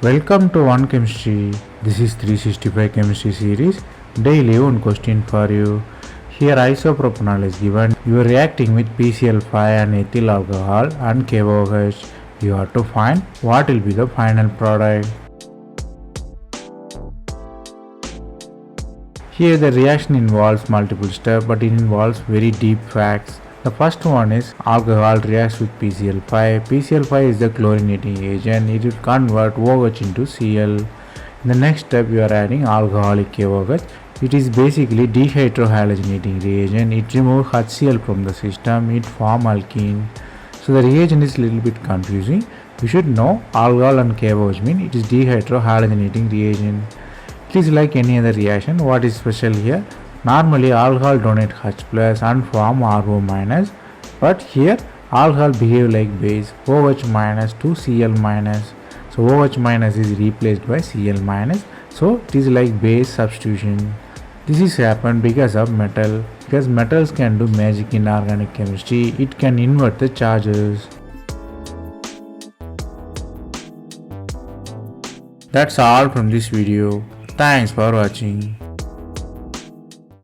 Welcome to One Chemistry. This is 365 Chemistry series. Daily one question for you. Here isopropanol is given. You are reacting with PCl5 and ethyl alcohol and KOH. You have to find what will be the final product. Here the reaction involves multiple steps, but it involves very deep facts. The first one is alcohol reacts with PCl5. PCl5 is the chlorinating agent. It will convert OH into Cl. In the next step, you are adding alcoholic KOH. It is basically dehydrohalogenating reagent. It removes HCl from the system. It forms alkene. So the reagent is a little bit confusing. You should know alcohol and KOH mean it is dehydrohalogenating reagent. It is like any other reaction. What is special here? Normally alcohol donate H plus and form RO minus, but here alcohol behave like base OH minus to Cl minus. So OH minus is replaced by Cl minus. So it is like base substitution. This is happened because of metal. Because metals can do magic in organic chemistry. It can invert the charges. That's all from this video. Thanks for watching.